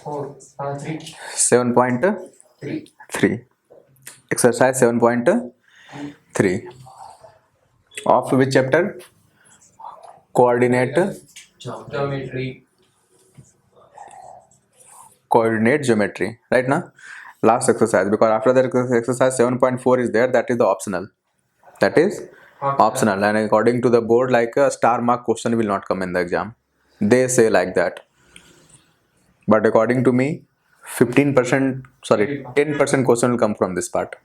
3. 7.3. Exercise 7.3. Of which chapter? Coordinate geometry, right now? Last exercise, because after that exercise 7.4 is there, that is the optional. That is optional, and according to the board, like a star mark question will not come in the exam. They say like that, but according to me, 15%, sorry, 10% question will come from this part.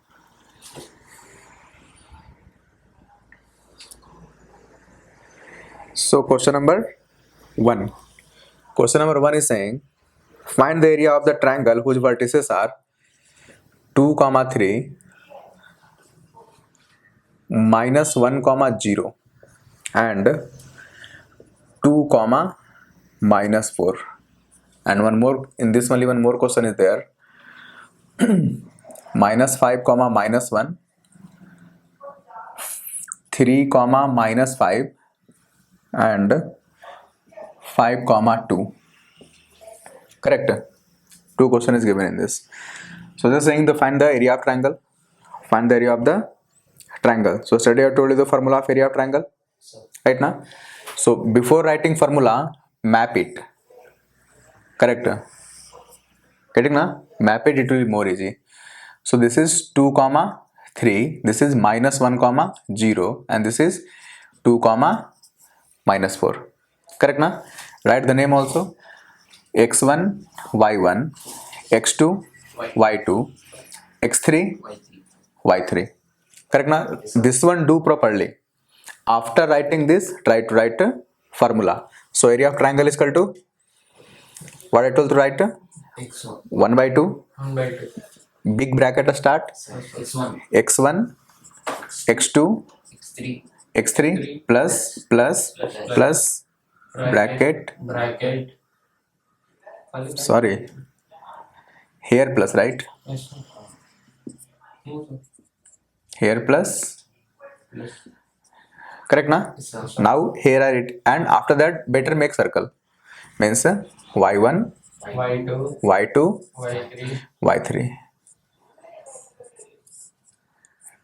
So question number 1. Question number 1 is saying, find the area of the triangle whose vertices are 2, 3, -1, 0 and 2, -4. And one more, in this only one more question is there. -5, -1, 3, -5 and 5, 2. Correct? 2 question is given in this. So they're saying to find the area of triangle. Find the area of the triangle. So study I told you the formula of area of triangle, right now. So before writing formula, map it. Correct? Getting na? Map it, it will be more easy. So this is 2, 3. This is -1, 0, and this is 2, -4. Correct na? Write the name also. x1, y1, x2, y2, x3, y3. Correct na? This one do properly. After writing this, try to write a formula. So area of triangle is equal to what I told to write? 1/2. Big bracket start. x1, x2, x3 plus bracket. Sorry, here plus, right? Here plus. Correct na? Now here are it, and after that better make circle. Means y1, y2, y3.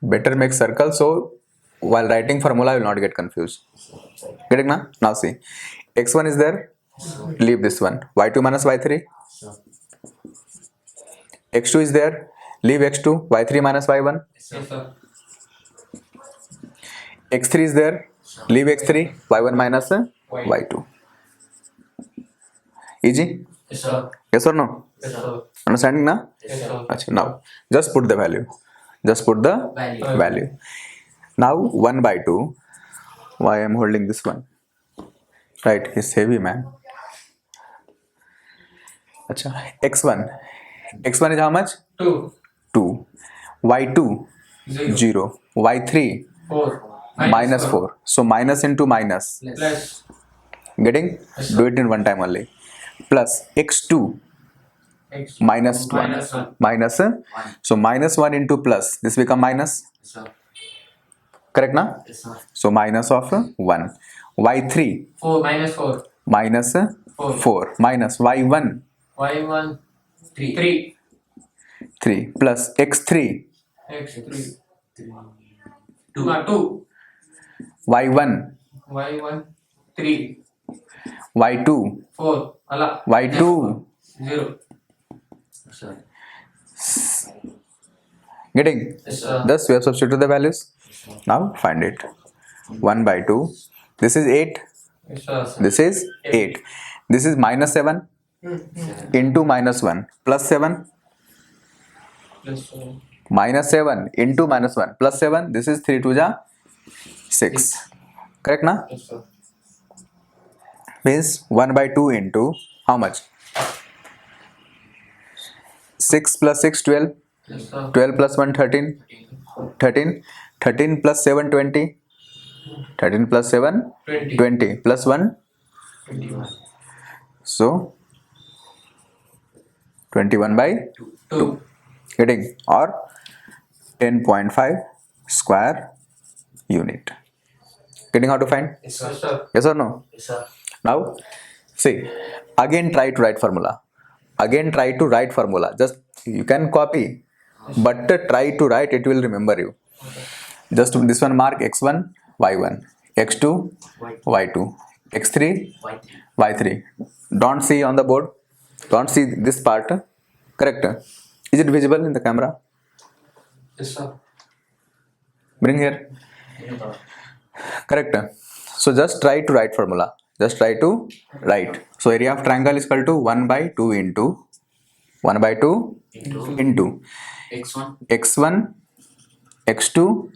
Better make circle, so while writing formula I will not get confused. Getting na? Now see, x1 is there, leave this one. y2 minus y3. x2 is there, leave x2. y3 minus y1. x3 is there, leave x3. y1 minus y2. Easy? Yes or no? Understanding na? Achha, now just put the value. Just put the value. Now 1/2. Why I am holding this one? Right, it's heavy, man. Achha, x1. x1 is how much? 2. y2 0. y3 -4. So minus into minus. Getting? Do it in one time only. Plus x2 -1. Minus. So -1 into plus. This become minus. Correct na? So minus of 1. y3 minus 4 minus y1 3 plus x3 2 y1 3 y2 4 y2. 0. Getting? Thus we have substituted the values. Now find it. 1/2. This is 8. This is 8. This is -7 into -1 plus 7. -7 into -1 plus 7. This is 3 to 6. Correct na? Means 1/2 into how much? 6 plus 6 12. 12 plus 1 13. 13 plus 7 20. 13 plus 7 20 plus 1. So 21/2. Getting? Or 10.5 square unit. Getting how to find? Yes or no? Now See, again try to write formula. Again try to write formula. Just you can copy, but try to write. It will remember you. Just this one mark x1, y1, x2, y2, x3, y3. Don't see on the board. Don't see this part. Correct. Is it visible in the camera? Yes, sir. Bring here. Correct. So just try to write formula. Just try to write. So area of triangle is equal to 1 by 2 into 1 by 2 into X1, x1, x2,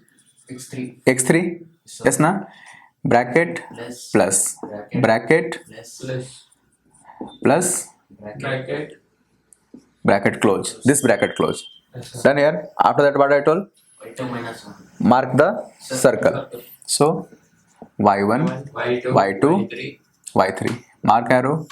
X3, x3. Yes na? Bracket plus bracket plus bracket. bracket close. This bracket close. Yes, sir. Done here. After that what I told? Y2 minus 1. Mark the circle. So y1, Y2, Y2. Y3. y3. Mark arrow.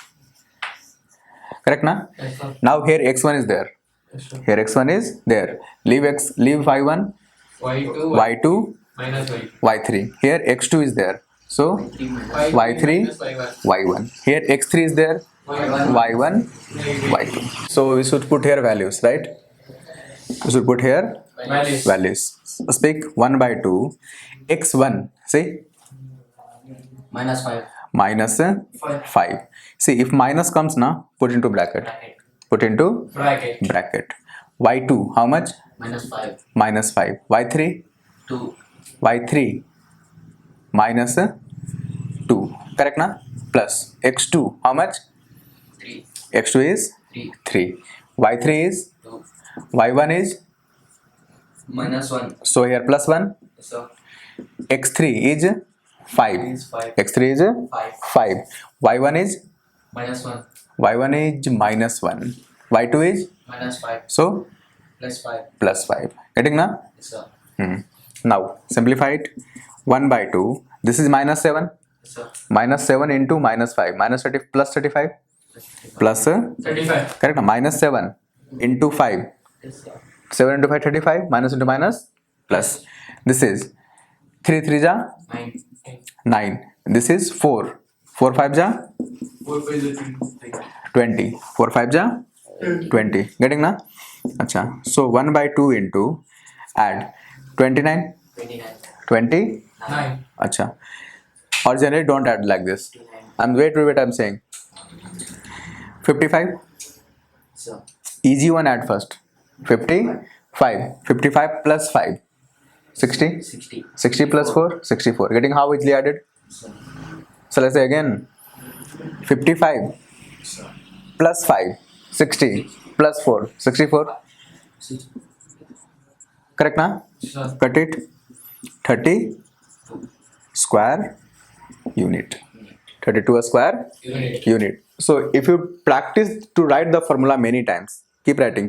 Correct na? Yes, sir. Now here x1 is there. Yes, sir. Here x1 is there. Leave y1, Y2, y2, minus Y. y3. Here x2 is there. So Y3, minus Y1. y1. Here x3 is there. y1, y2. So we should put here values, right? We should put here values. Speak 1 by 2. x1. See? Minus 5. Minus 5. See, if minus comes now, put into bracket. Put into Bracket. bracket. y2, how much? Minus 5. Minus 5. y3, 2. y3 minus 2. Correct na? Plus x2, how much? 3. x2 is 3. 3. y3 is 2. y1 is, Minus 1. so here plus 1. Yes, sir. x3 is 5. Is 5. x3 is 5. 5. y1 is Minus 1. y1 is minus 1. y2 is, Minus 5. so Plus 5. plus 5. Getting na? Yes, sir. Now simplify it. 1 by 2. This is minus 7. Yes, sir. Minus 7 into minus 5. Minus 30 plus 35. Plus 35. correct na? Minus 7 into 5. Yes, sir. 7 into 5 35. Minus into minus plus. This is 3 3 ja 9. 9. This is 4. 4 5 ja 4 5 20. 4 5 ja 20. Getting na? Acha. So 1 by 2 into add 29. 29. 20. 9. Acha. Or generally don't add like this. And wait, I'm saying 55. Sir. Easy one add first. 55. 55 plus 5. 60. 60. 60 plus 4. 64. Getting how easily added? Sir. So let's say again 55 Sir. plus 5. 60 plus 4. 64. 60. Correct na? Sir. Cut it. 30 square unit. 32 a square Unit. unit. So if you practice to write the formula many times, keep writing.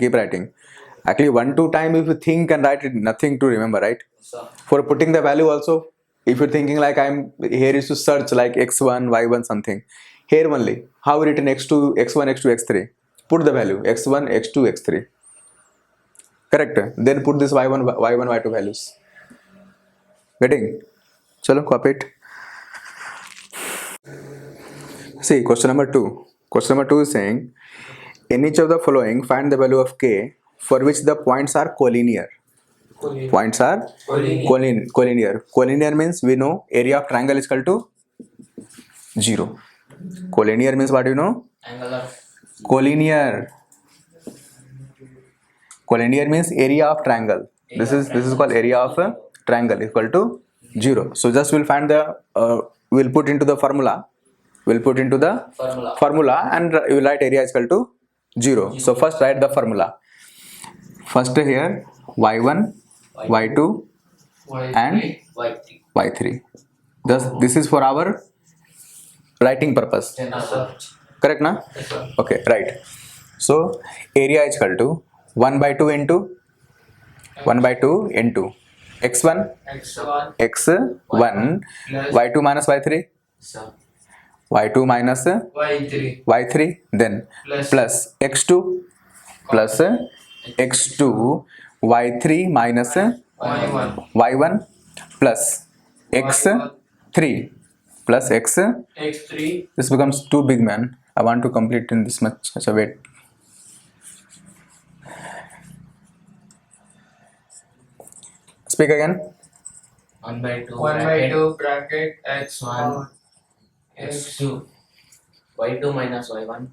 Actually 1-2 time if you think and write it, nothing to remember, right? Sir. For putting the value also, if you're thinking like I'm here is to search like x1, y1 something. Here only, how written x2, x1, x2, x3. Put the value x1, x2, x3. Correct. Then put this y1, y2 values. Getting? Chalo, copy it. See, question number 2. Question number 2 is saying, in each of the following, find the value of k for which the points are collinear. Points are collinear. Collinear means we know area of triangle is equal to 0. Collinear means what do you know? Angle of Collinear. Collinear means area of triangle. This is called area of a triangle equal to 0. So just we'll find the we'll put into the formula. We'll put into the formula and you will write area is equal to 0. So first write the formula. First here y1, y2 and Y3. y3. Thus this is for our writing purpose. Yes, sir. Correct na? Yes, sir. Okay, right. So area is equal to 1 by 2 into 1 by 2 into x1, X1. x1, y2 minus y3, Sir. y2 minus Y3. y3, then plus x2 plus x2, y3 minus Y1. y1 plus x3 plus x. x3 This becomes too big, man. I want to complete in this much. So wait. Speak again. 1 by 2 1 by bracket 2 bracket x1 x2 y2 minus y1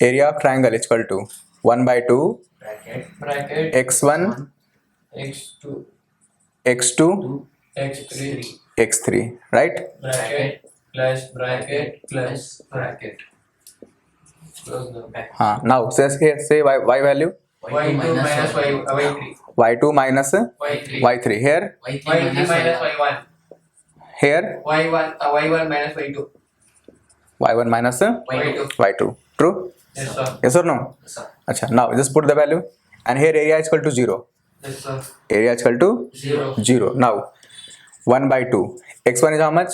Area of triangle is equal to 1 by 2 bracket x1 x2 x2 2 x3 x3, right? bracket plus bracket. Close the bracket. Now say y value y2 minus y3 y2 minus y3 y3 here y3 minus y1 here y1 minus y2 y1 minus y2. y2. True? Yes sir. Yes or no? Yes, sir. Acha, now just put the value and here area is equal to 0. Yes sir. Area is equal to 0. 0. Now 1 by 2 x1 is how much?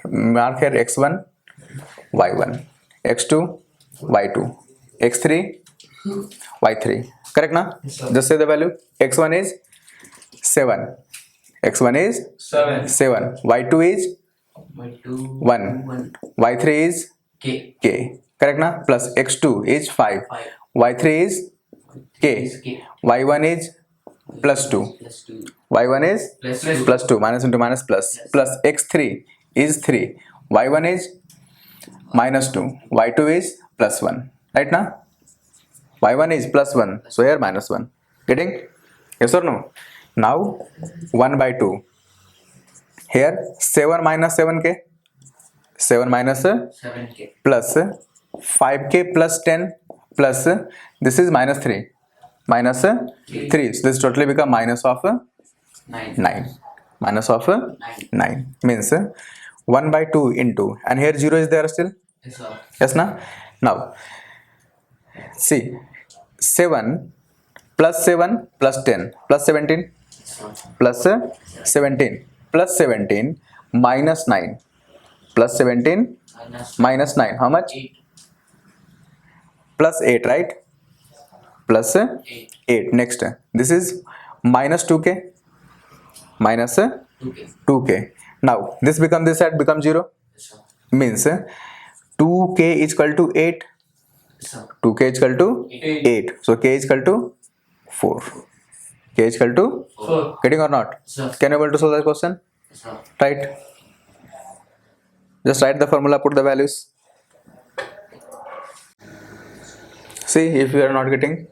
Mark here x1 y1 x2 y2 x3 y3. Correct na? Yes, sir. Just say the value. X1 is 7, x1 is 7 7, y2 is y2 1, y3 is k k. Correct na? Plus x2 is 5, 5 y3 is k, is k y1 is plus 2, plus 2 y1 is plus plus 2, minus into minus plus, plus x3 is 3, y1 is minus 2, y2 is plus 1. Right na? y1 is plus 1, so here minus 1. Getting? Yes or no? Now 1 by 2. Here 7 minus 7k, 7 minus 7k plus 5k plus 10 plus this is minus 3 minus 3, so this totally become minus of 9 9, minus of 9 means 1 by 2 into, and here 0 is there still. yes sir Yes na? Now see 7 plus 7 plus 10 plus 17 yes sir plus 17 plus 17 minus 9 plus 17 minus 9 how much? 8 Plus 8, right? Plus 8 8. Next this is minus 2k minus 2k 2k. Now this become, this side become 0, yes sir means 2k is equal to 8, yes sir 2k is equal to 8, so k is equal to 4, k is equal to 4. getting or not? sir Can you able to solve the question? yes sir Right, just write the formula, put the values. See if you are not getting.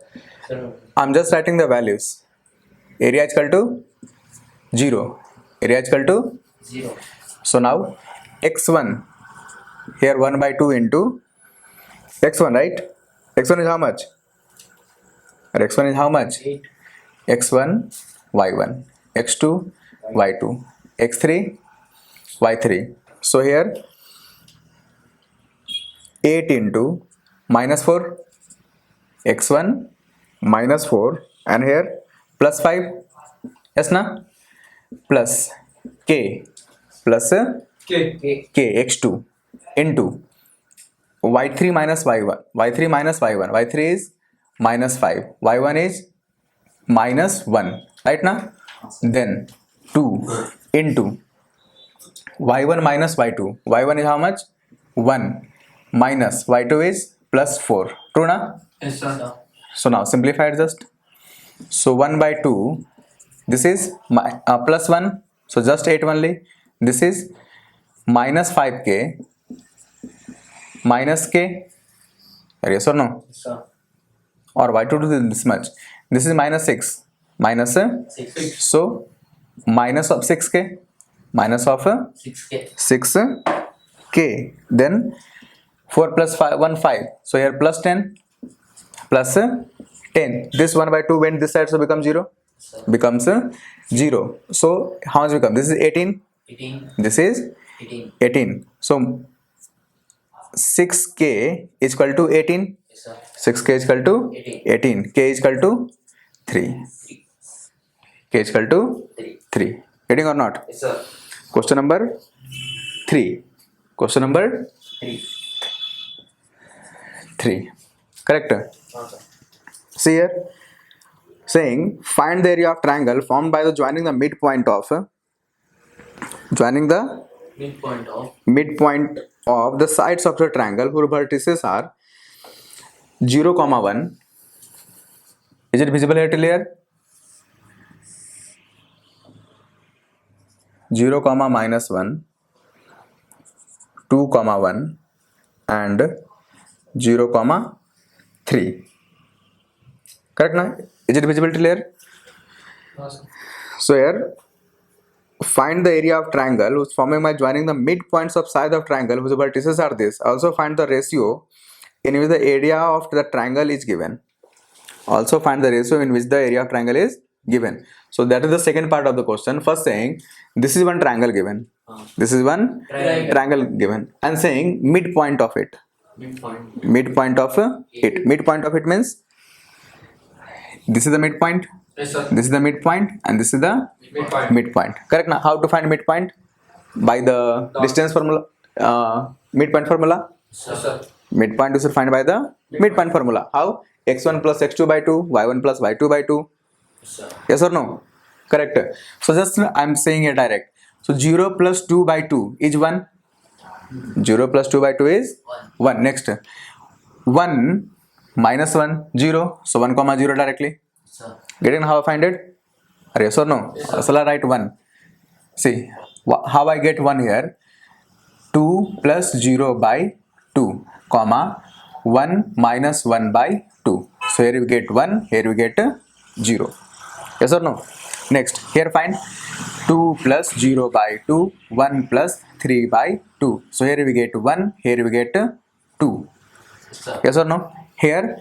Sir. I'm just writing the values. Area is equal to 0, area is equal to 0 so now x1 here 1 by 2 into x1, right? x1 is how much? Or x1 is how much? 8 x1 y1 x2 y2 x3 y3. So here 8 into minus 4 x1 minus 4 and here plus 5. Yes na? Plus k plus K. k x2 into y3 minus y1, y3 minus y1, y3 is minus 5, y1 is minus 1, right na? Then 2 into y1 minus y2, y1 is how much? 1 minus y2 is plus 4. True na? Yes sir. So now simplify it just. So 1 by 2, this is plus 1, so just 8 only. This is minus 5k minus k. Yes or no? yes sir Or why to do this much? This is minus 6 minus 6 so minus of 6k minus of 6k 6k. Then 4 plus 5 1 5, so here plus 10 plus 10. This 1 by 2 went this side, so become 0, sir becomes 0. So how much become? This is 18, 18 this is 18 18. So 6k is equal to 18, yes sir 6k is equal to 18, k is equal to 3, k is equal to 3 3. Getting or not? yes sir Question number 3. Question number 3 3. Correct? okay See here saying find the area of triangle formed by the joining the midpoint of the sides of the triangle whose vertices are 0, 1. Is it visible here till here? 0, -1, 2, 1 and 0, 3. Correct now? Is it visible till here? Yes, sir. So here, find the area of triangle whose forming by joining the midpoints of sides of triangle whose vertices are this. Also find the ratio in which the area of the triangle is given. Also find the ratio in which the area of triangle is given. So that is the second part of the question. First saying this is one triangle given. This is one triangle given and saying midpoint of it. Midpoint of it. Midpoint of it means this is the midpoint. Yes, sir. This is the midpoint and this is the Midpoint. midpoint. Correct now? How to find midpoint? By the distance formula. Midpoint formula. Yes, sir. Midpoint is find by the midpoint formula. How? x1 plus x2 by 2, y1 plus y2 by 2. Yes or no? Correct. So just I'm saying it direct. So 0 plus 2 by 2 is 1. 0 plus 2 by 2 is 1. Next 1 minus 1 0. So 1 comma 0 directly. Getting how I find it? Yes or no? Yes, sir. So I'll write 1. See how I get 1 here. 2 plus 0 by 2 comma 1 minus 1 by 2. So here we get 1, here we get 0. Yes or no? Next, here find 2 plus 0 by 2, 1 plus 3 by 2. So here we get 1, here we get 2. Yes or no? Here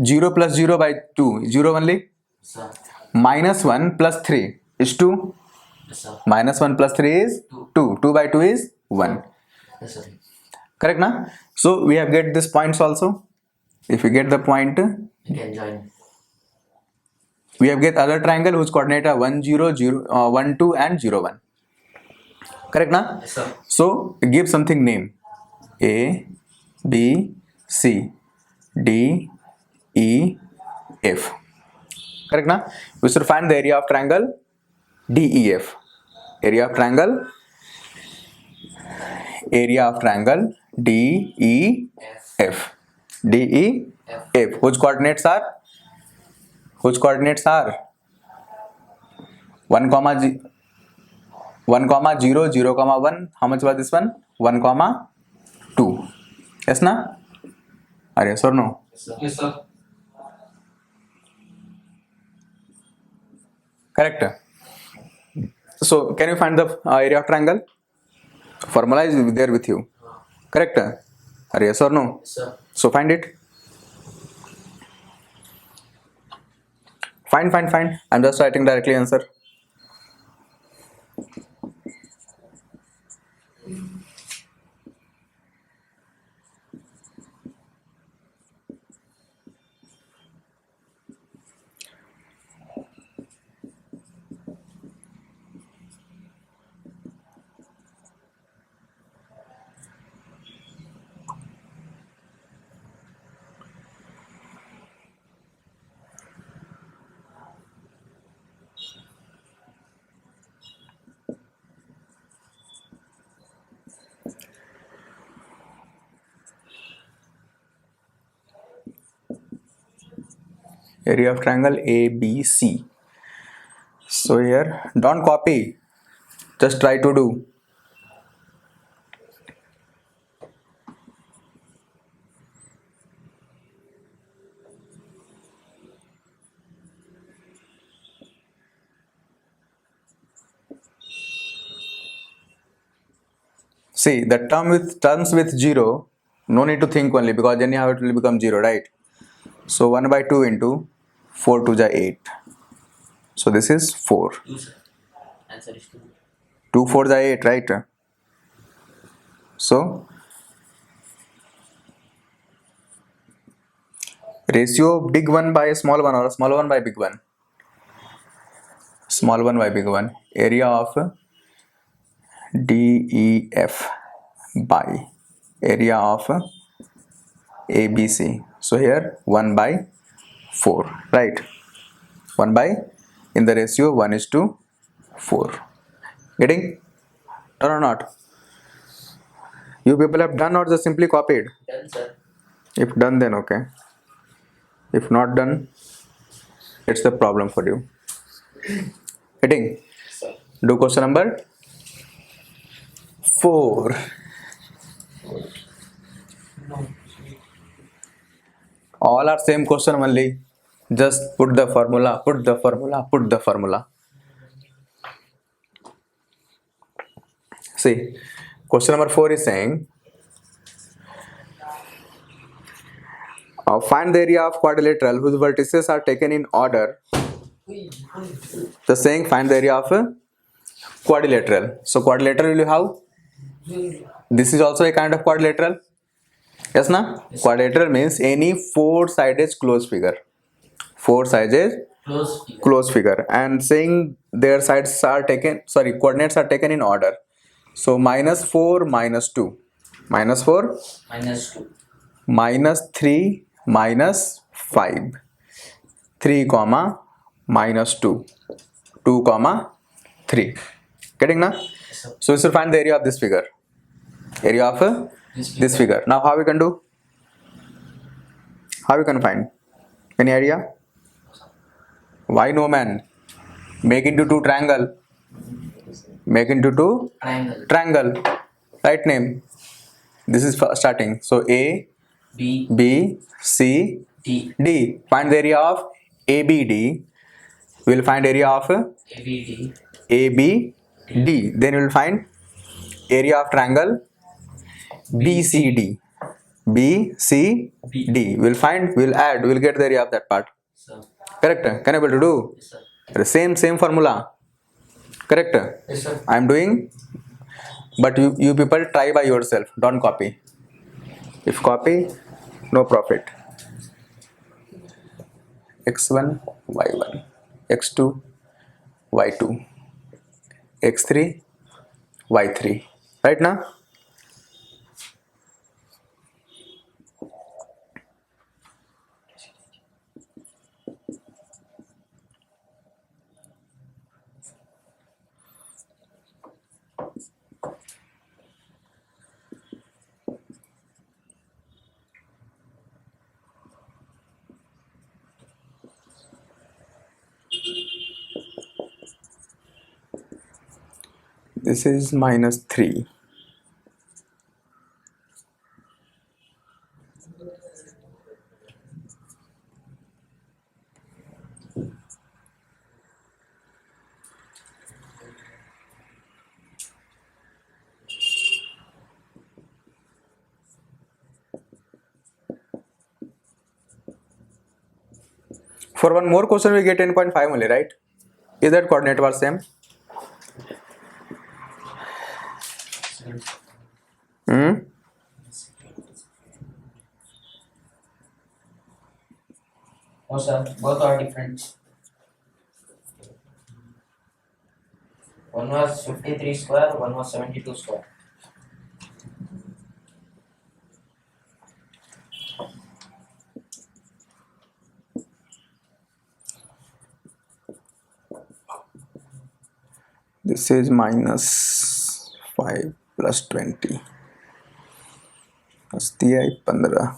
0 plus 0 by 2 is 0 only. Minus 1 plus 3 is 2. Minus 1 plus 3 is 2. 2 by 2 is 1. Correct na? So we have get this points also. If we get the point, we have get other triangle whose coordinate are 1 0 0 1 2 and 0 1. Correct na? Yes, sir. So give something name. A B C D E F. Correct na? We should find the area of triangle DEF. Area of triangle DEF. DEF. Whose coordinates are 1 comma 0 0 comma 1. How much was this one? 1 comma 2. Yes na? Are yes or no? Yes, sir. Correct. So can you find the area of triangle? Formula is there with you. Correct. Are yes or no? So find it. Find. I'm just writing directly answer. Area of triangle ABC. So here don't copy, just try to do. See the terms with 0, no need to think only because anyhow it will become 0, right? So 1 by 2 into 4 to the 8. So this is 4. Answer is 2. 2 4 the 8, right? So ratio big one by small one or small one by big one. Small one by big one. Area of DEF by area of ABC. So here 1 by 4, right? 1 by in the ratio 1:4. Getting? Done or not? You people have done or just simply copied? Done, sir. If done, then okay. If not done, it's the problem for you. Getting? Sir. Do question number 4. All are same question only. Just put the formula, put the formula, put the formula. See, question number 4 is saying find the area of quadrilateral whose vertices are taken in order. The saying find the area of a quadrilateral. So quadrilateral will you have? This is also a kind of quadrilateral. Yes, na? Yes. Quadrilateral means any four-sided closed figure. Four-sided Close figure. closed figure, and saying their sides are taken. Sorry, coordinates are taken in order. So -4, -2, -4, -2. -3, -5, 3, -2, 2, 3. Getting na? Yes, sir. So we should find the area of this figure. Area of this figure. Now how we can do? How we can find? Any idea? Why no man? Make into two triangle. Make into two Triangle. triangle. Right name. This is starting. So A, B, B, C, D, D. Find the area of ABD. We will find area of ABD, ABD. Then we will find area of triangle BCD. BCD. We'll find, we'll add, we'll get the area of that part. sir. Correct? Can I able to do? Yes, sir. The same formula. Correct? Yes, sir. I am doing, but you people try by yourself. Don't copy. If copy, no profit. X1, Y1, X2, Y2, X3, Y3. Right now? This is -3. For one more question, we get 10.5 only, right? Is that coordinate was same? No, sir. Both are different. One was 53 square, one was 72 square. This is -5 plus 20. Plus 15.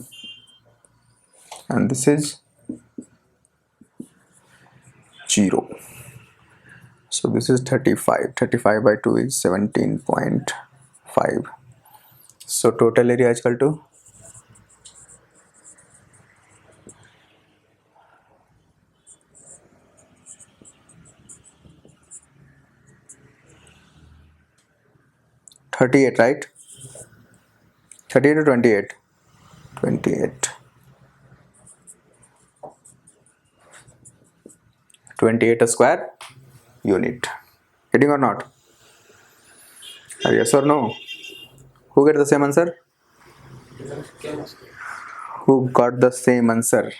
And this is 0. So this is 35. 35 by 2 is 17.5. So total area is equal to 38, right? 38 or 28? 28. 28 a square unit. Getting or not? Yes or no? Who get the same answer? Who got the same answer?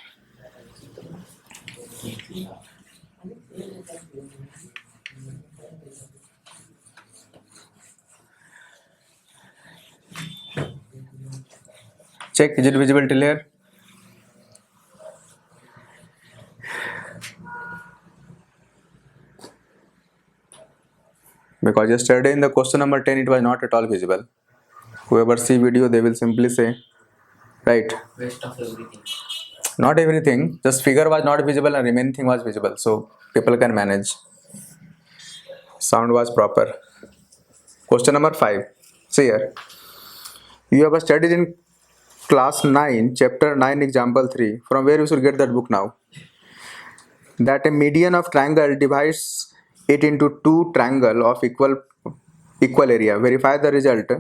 Check, is it visible till here? because yesterday in the question number 10 it was not at all visible. Whoever see video, they will simply say, right, Waste of everything. not everything, just figure was not visible and remaining thing was visible, so people can manage. Sound was proper. Question number 5. See here, you have studied in class 9 chapter 9 example 3. From where you should get that book now? That a median of triangle divides it into two triangle of equal area. Verify the result.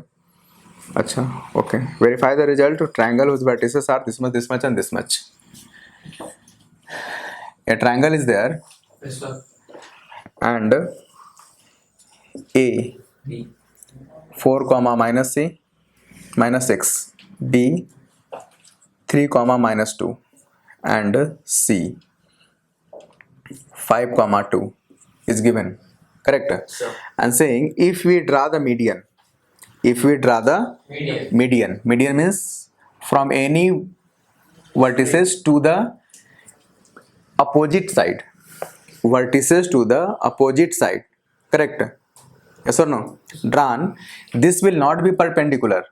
Acha, okay. Verify the result of triangle whose vertices are this much and this much. A triangle is there Yes, sir. and A B. 4 comma minus C minus x, B 3 comma minus 2 and C 5 comma 2 is given, correct? Sure. And saying if we draw the median, Median. median means from any vertices to the opposite side, correct? Yes or no? Drawn, this will not be perpendicular,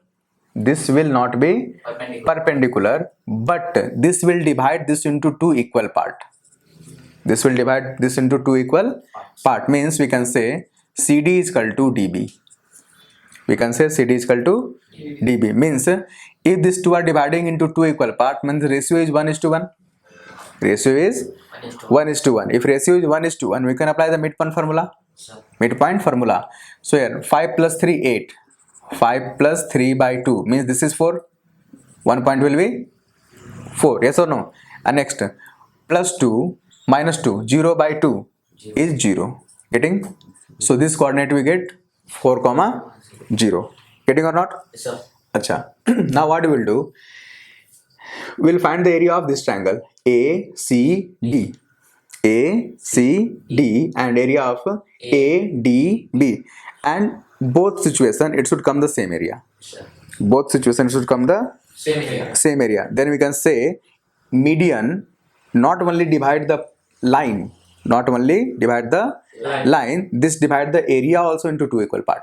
perpendicular, but this will divide this into two equal part. Means we can say CD is equal to DB. Means if these two are dividing into two equal parts, means the ratio is 1:1. If ratio is 1:1, we can apply the midpoint formula. Sure. So here 5 plus 3 8. 5 plus 3 by 2 means this is 4. 1 point will be 4. Yes or no? And next plus 2 minus 2, 0 by 2 is 0. Getting? So this coordinate we get 4 comma 0. Getting or not? Yes, sir. Acha. Now what we will do? We will find the area of this triangle ACD. And area of ADB. And both situation it should come the same area. Sure. Both situations should come the Same area. Then we can say median not only divide the line, this divide the area also into two equal part.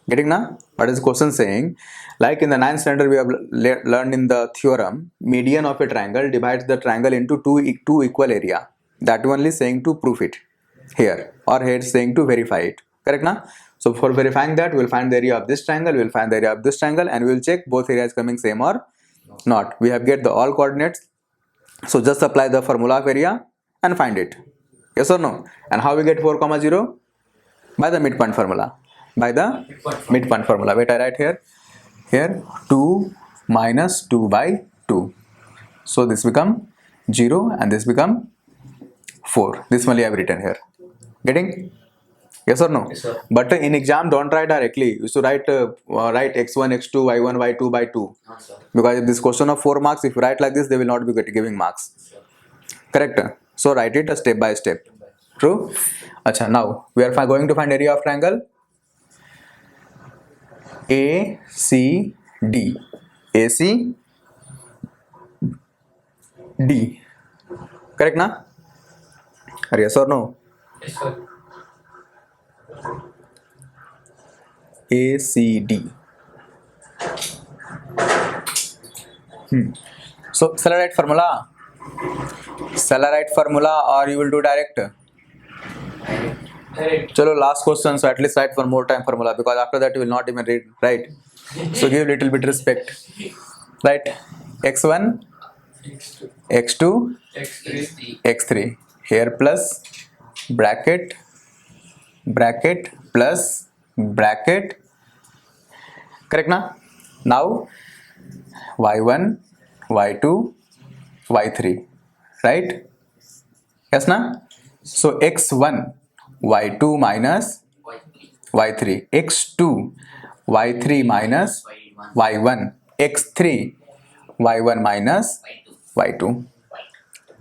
Getting now? What is the question saying? Like in the 9th standard we have learned in the theorem, median of a triangle divides the triangle into two equal area. That only saying to prove it here, or here saying to verify it. Correct now? So for verifying that, we will find the area of this triangle, we will find the area of this triangle, and we will check both areas coming same or not. We have get the all coordinates. So just apply the formula of area and find it. Yes or no? And how we get 4 comma 0? By the midpoint formula. Wait, I write here. Here 2 minus 2 by 2. So this become 0 and this become 4. This only I have written here. Getting? Yes or no? Yes, sir. But in exam don't write directly. You should write x1, x2, y1, y2 by 2. Not sir. Because if this question of 4 marks, if you write like this, they will not be giving marks. Sure. Correct? So write it step by step. True? Acha, now we are going to find area of triangle ACD. ACD. Correct na? Yes or no? Yes, sir. ACD. So shall I write formula? Or you will do direct? Direct. Chalo, last question, so at least write one more time formula, because after that you will not even read, right? So give little bit respect. Right? x1, X2. x2, X3. x3. Here plus bracket plus bracket. Correct na? Now y1, y2, y3. Right? Yes na? So x1, y2 minus y3, x2, y3 minus y1, x3, y1 minus y2.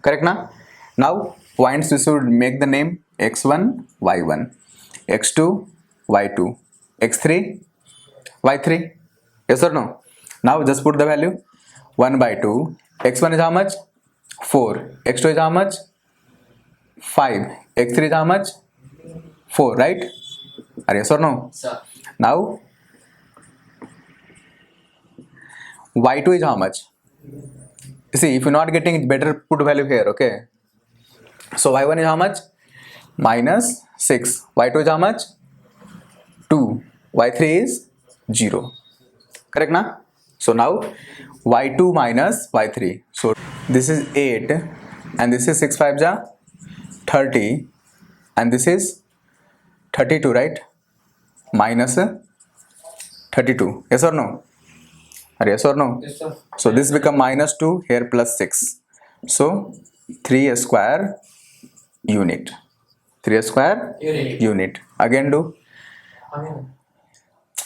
Correct na? Now points we should make the name x1, y1, x2, y2, x3, y3. Yes or no? Now just put the value 1 by 2. x1 is how much? 4. x2 is how much? 5. x3 is how much? 4, right? Are yes or no? Sir. Now y2 is how much? See, if you're not getting it, better put value here, okay? So y1 is how much? Minus 6. y2 is how much? 2. y3 is 0. Correct na? So now y2 minus y3. So this is 8 and this is 6 5 ja 30 and this is 32, right? Minus 32. Yes or no? Or yes or no? Yes, sir. So this become minus 2 here plus 6. So 3 square unit. 3 square Unit. unit. Again do. Amen.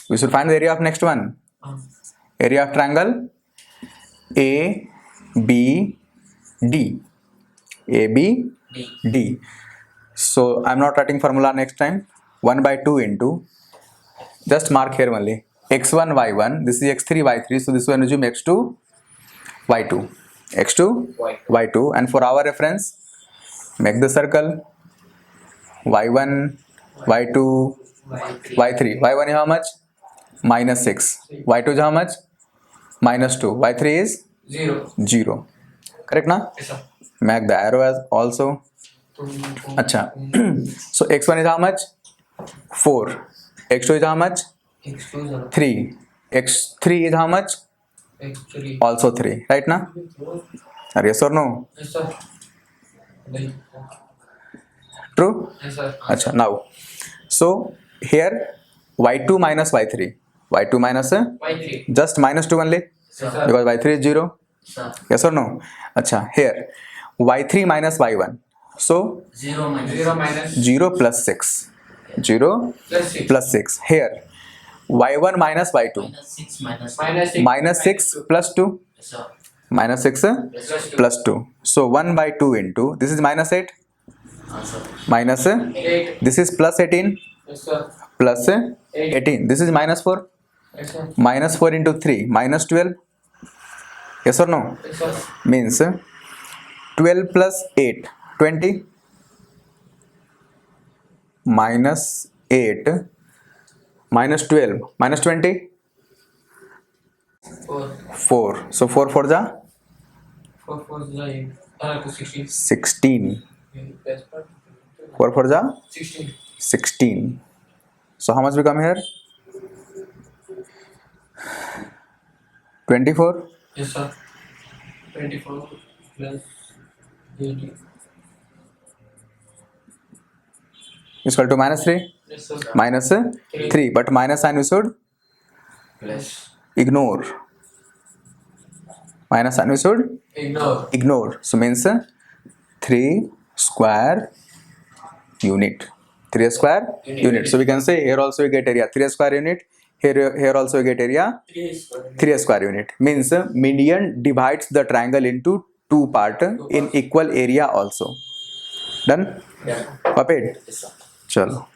We should find the area of next one. Area of triangle A B D. A B D. D. So I'm not writing formula next time. 1 by 2 into, just mark here only, x1 y1, this is x3 y3, so this one assume x2 y2, x2 y2, and for our reference make the circle y1 y2 y3. y1 is how much? Minus 6. y2 is how much? Minus 2. y3 is 0. 0. Correct na? Yes, sir. Make the arrow as also. Acha. So x1 is how much? 4. x2 is how much? X2 is 3. x3 is how much? X3. Also 3. Right na? Are yes or no? Yes, sir. Then- True? Yes, sir. Acha. Now, so here y2 minus y3. y2 minus Y3. just minus 2 only Sir. because y3 is 0. Sir. Yes or no? Acha. Here y3 minus y1. So 0 minus 0 minus 0 plus 6. 0 plus 6. plus 6. Here y1 minus y2. minus 6 minus Minus 6. Minus 6 plus 2. Yes, sir. Minus 6 Plus 2. plus 2. So 1 by 2 into, this is minus 8. Answer. Minus 8. this is plus 18 Yes, sir. plus 18. This is minus 4. Yes, sir. Minus 4 into 3. Minus 12. Yes or no? Yes, sir. Means 12 plus 8. 20. Minus 8. Minus 12. Minus 20. 4. 4. So 4 4 ja 4 4 is 8. 16. 16. Yes, sir. 4 4 ja 16. 16. So how much become here? 24. Yes, sir. 24 plus 80. Is equal to minus 3. Yes, sir. Minus 3. But minus sign we should Plus. ignore. Minus sign we should Ignore. ignore. So means 3 square unit. 3 square unit. So we can say here also we get area 3 square unit. Here also we get area 3 square unit. Means median divides the triangle into two part in equal area also. Done? Yeah. Paid? Yes, sir. Chalo.